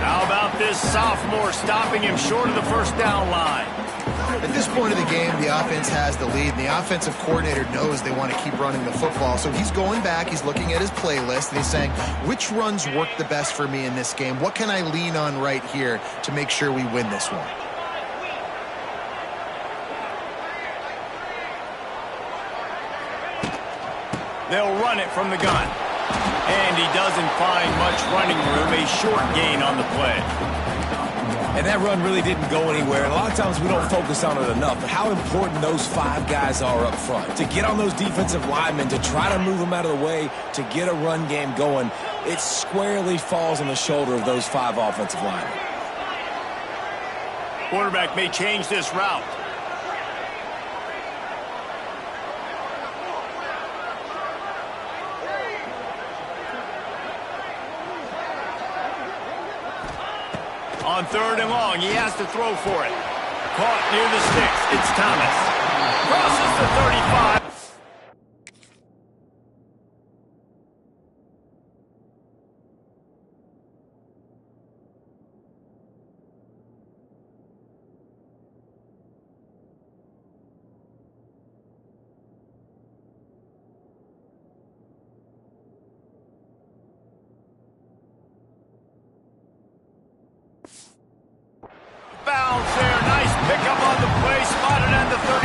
How about this sophomore stopping him short of the 1st down line? At this point of the game, the offense has the lead, and the offensive coordinator knows they want to keep running the football. So he's going back, he's looking at his playlist, and he's saying, which runs work the best for me in this game? What can I lean on right here to make sure we win this one? They'll run it from the gun. And he doesn't find much running room, a short gain on the play. And that run really didn't go anywhere. And a lot of times we don't focus on it enough, but how important those 5 guys are up front. To get on those defensive linemen, to try to move them out of the way, to get a run game going, it squarely falls on the shoulder of those 5 offensive linemen. Quarterback may change this route. On 3rd and long, he has to throw for it. Caught near the sticks. It's Thomas. Crosses the 35. Bounce there. Nice pickup on the play. Spotted at the 32.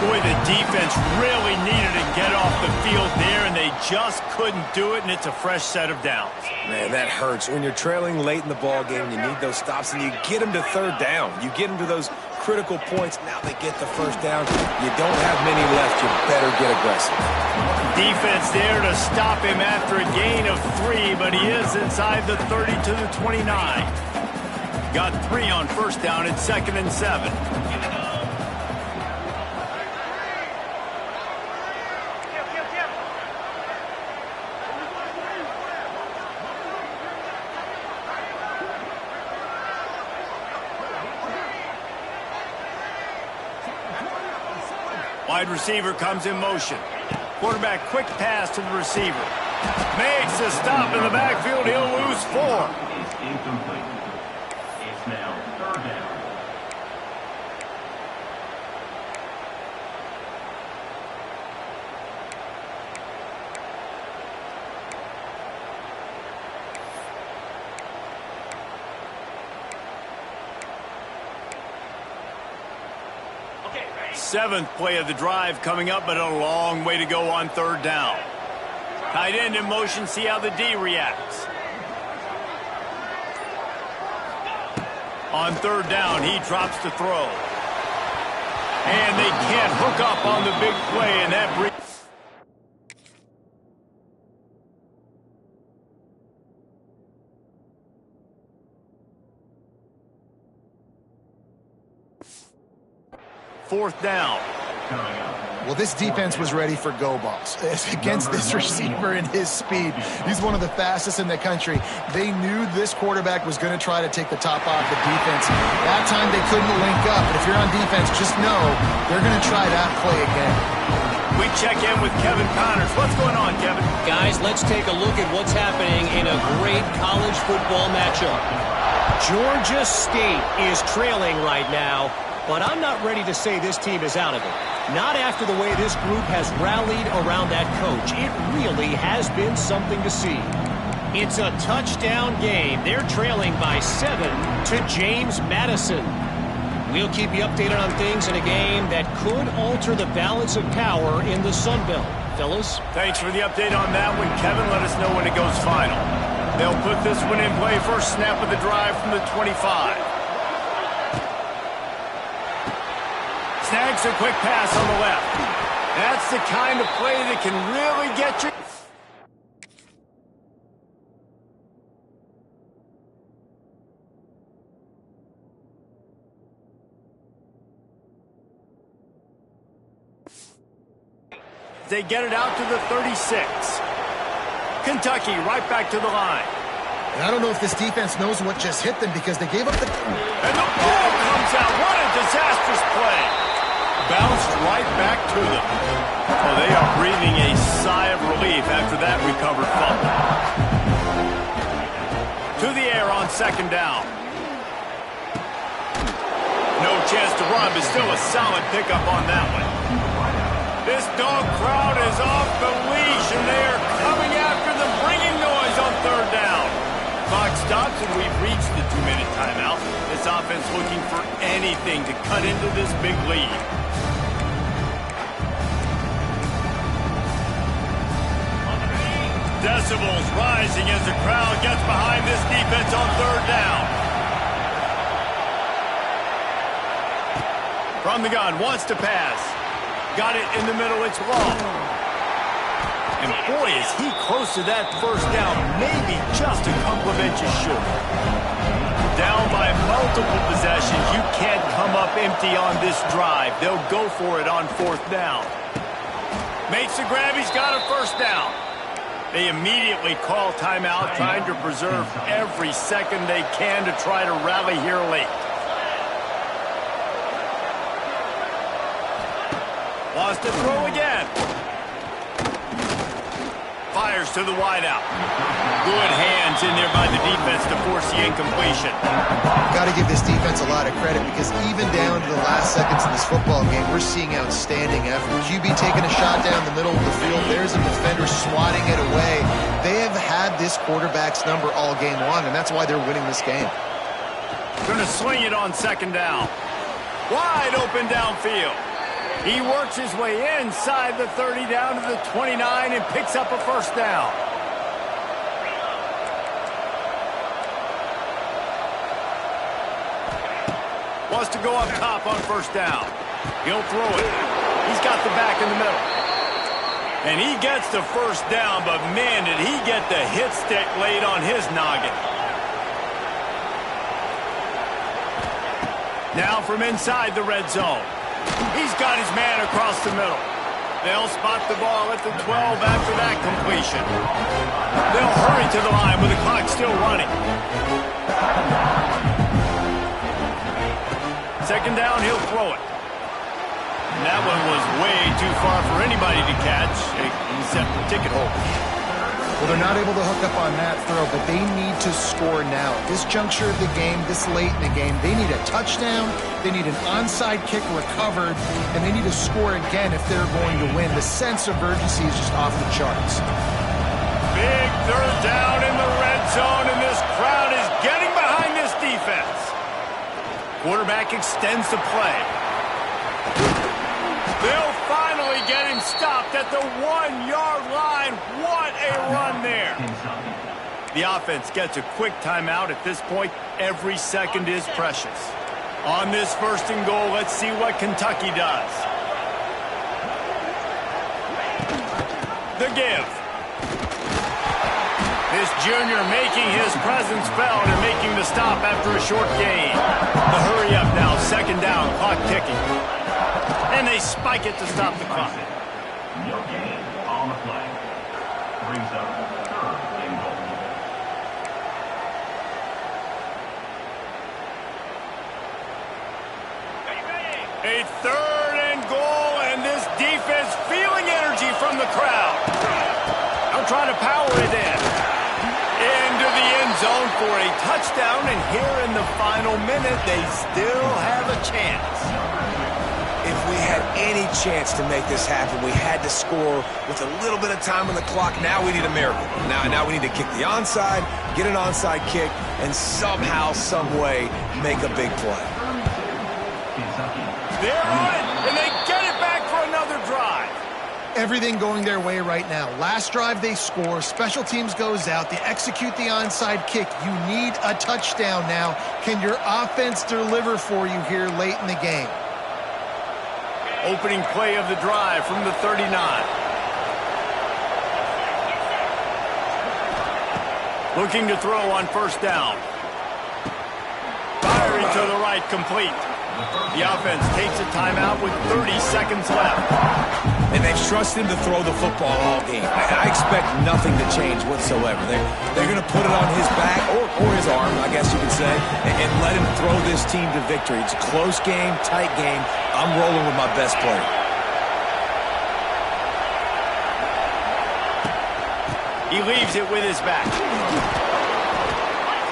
Boy, the defense really needed to get off the field there, and they just couldn't do it, and it's a fresh set of downs. Man, that hurts. When you're trailing late in the ball game, you need those stops, and you get them to 3rd down. You get them to those critical points. Now they get the 1st down. You don't have many left. You better get aggressive. Defense there to stop him after a gain of 3, but he is inside the 30 to the 29. Got 3 on 1st down. It's 2nd and 7. Wide receiver comes in motion. Quarterback quick pass to the receiver. Makes a stop in the backfield. He'll lose 4. Incomplete. It's now 3rd down. Seventh play of the drive coming up, but a long way to go on 3rd down. Tight end in motion, see how the D reacts. On 3rd down, he drops to throw. And they can't hook up on the big play, and that brings... Fourth down. Well, this defense was ready for go balls. Against this receiver and his speed, he's one of the fastest in the country. They knew this quarterback was going to try to take the top off the defense. That time they couldn't link up. But if you're on defense, just know they're going to try that play again. We check in with Kevin Connors. What's going on, Kevin? Guys, let's take a look at what's happening in a great college football matchup. Georgia State is trailing right now, but I'm not ready to say this team is out of it. Not after the way this group has rallied around that coach. It really has been something to see. It's a touchdown game. They're trailing by 7 to James Madison. We'll keep you updated on things in a game that could alter the balance of power in the Sun Belt. Fellas? Thanks for the update on that one, Kevin. Let us know when it goes final. They'll put this one in play. First snap of the drive from the 25. Snags a quick pass on the left. That's the kind of play that can really get you. They get it out to the 36. Kentucky right back to the line. And I don't know if this defense knows what just hit them because they gave up the... And the ball comes out. What a disastrous play. Bounced right back to them. Oh, they are breathing a sigh of relief after that recovered fumble. To the air on 2nd down. No chance to run, but still a solid pickup on that one. This dog crowd is off the leash, and they are coming after them, bringing noise on third down. Clock stops, and we've reached the 2-minute timeout. This offense looking for anything to cut into this big lead. Decibels rising as the crowd gets behind this defense on third down. From the gun, wants to pass. Got it in the middle, it's long. And boy, is he close to that first down, maybe just a couple of inches short. Down by multiple possessions, you can't come up empty on this drive. They'll go for it on fourth down. Makes the grab, he's got a first down. They immediately call timeout, trying to preserve every second they can to try to rally here late. Wants to throw again. Fires to the wideout. Good hands in there by the defense to force the incompletion. Got to give this defense a lot of credit because even down to the last seconds in this football game, we're seeing outstanding effort. QB taking a shot down the middle of the field. There's a defender swatting it away. They have had this quarterback's number all game long, and that's why they're winning this game. Going to swing it on second down. Wide open downfield. He works his way inside the 30 down to the 29 and picks up a first down. Wants to go up top on first down. He'll throw it. He's got the back in the middle. And he gets the first down, but man, did he get the hit stick laid on his noggin. Now from inside the red zone. He's got his man across the middle. They'll spot the ball at the 12 after that completion. They'll hurry to the line with the clock still running. Second down, he'll throw it. And that one was way too far for anybody to catch, except the ticket holder. Well, they're not able to hook up on that throw, but they need to score now. At this juncture of the game, this late in the game, they need a touchdown, they need an onside kick recovered, and they need to score again if they're going to win. The sense of urgency is just off the charts. Big third down in the red zone, and this crowd is getting behind this defense. Quarterback extends the play. They'll finally get him stopped at the 1-yard line. What a run there. The offense gets a quick timeout at this point. Every second is precious. On this first and goal, let's see what Kentucky does. The give. This junior making his presence felt and making the stop after a short gain. The hurry up now, second down, clock ticking. And they spike it to stop the clock. No gain on the play. Brings up third and goal. A third and goal, and this defense feeling energy from the crowd. They'll try to power it in. Into the end zone for a touchdown, and here in the final minute, they still have a chance. If we had any chance to make this happen, we had to score with a little bit of time on the clock. Now we need a miracle. Now we need to kick the onside, get an onside kick, and somehow, some way, make a big play. They're on it, and they get it back for another drive. Everything going their way right now. Last drive they score, special teams goes out, they execute the onside kick. You need a touchdown now. Can your offense deliver for you here late in the game? Opening play of the drive from the 39. Looking to throw on first down. Firing to the right, complete. The offense takes a timeout with 30 seconds left. And they've trusted him to throw the football all game. I expect nothing to change whatsoever. They're going to put it on his back, or his arm, I guess you could say, and let him throw this team to victory. It's a close game, tight game. I'm rolling with my best player. He leaves it with his back.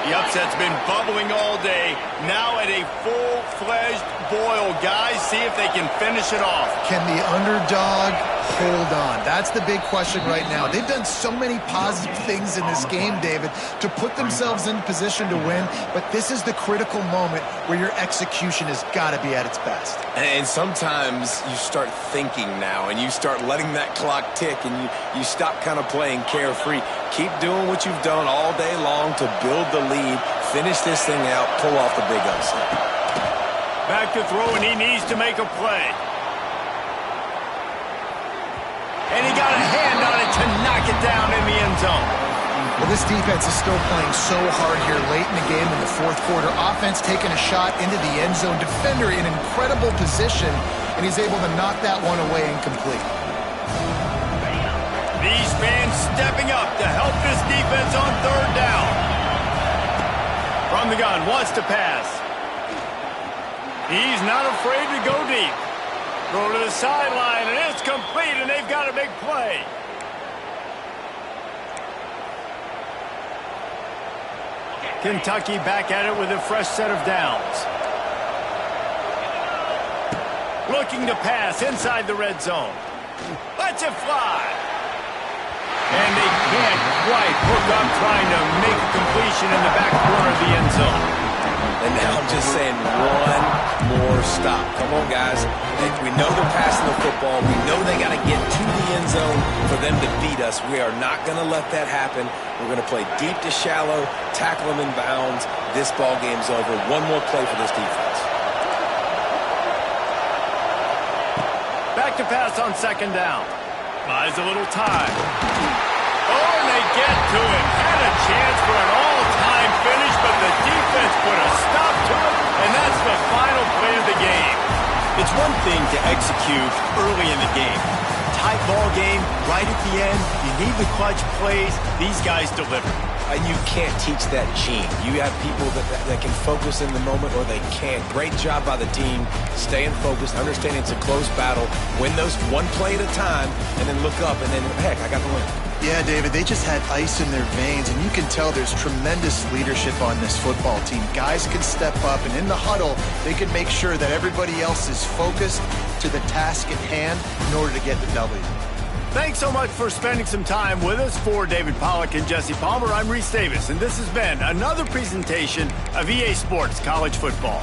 The upset's been bubbling all day. Now at a full-fledged boil. Guys, see if they can finish it off. Can the underdog hold on? That's the big question right now. They've done so many positive things in this game, David, to put themselves in position to win, but this is the critical moment where your execution has got to be at its best. And sometimes you start thinking now, and you start letting that clock tick, and you stop kind of playing carefree. Keep doing what you've done all day long to build the lead, finish this thing out, pull off the big upset. Back to throw, and he needs to make a play. And he got a hand on it to knock it down in the end zone. Well, this defense is still playing so hard here late in the game in the fourth quarter. Offense taking a shot into the end zone. Defender in incredible position, and he's able to knock that one away incomplete. These fans stepping up to help this defense on third down. From the gun, wants to pass. He's not afraid to go deep. Throw to the sideline, and it's complete, and they've got a big play. Kentucky back at it with a fresh set of downs. Looking to pass inside the red zone. Lets it fly. And they can't quite hook up trying to make a completion in the back corner of the end zone. And now I'm just saying one more stop. Come on, guys. We know they're passing the football. We know they got to get to the end zone for them to beat us. We are not going to let that happen. We're going to play deep to shallow, tackle them in bounds. This ball game's over. One more play for this defense. Back to pass on second down. Buys a little time. Oh, and they get to him. Had a chance for an all-time finish, but the defense put a stop to it, and that's the final play of the game. It's one thing to execute early in the game. Tight ball game, right at the end, you need the clutch plays. These guys deliver. And you can't teach that gene. You have people that can focus in the moment, or they can't. Great job by the team, staying focused, understanding it's a close battle, win those one play at a time, and then look up, and then, heck, I got the win. Yeah, David, they just had ice in their veins, and you can tell there's tremendous leadership on this football team. Guys can step up, and in the huddle, they can make sure that everybody else is focused to the task at hand in order to get the W. Thanks so much for spending some time with us. For David Pollack and Jesse Palmer, I'm Reese Davis, and this has been another presentation of EA Sports College Football.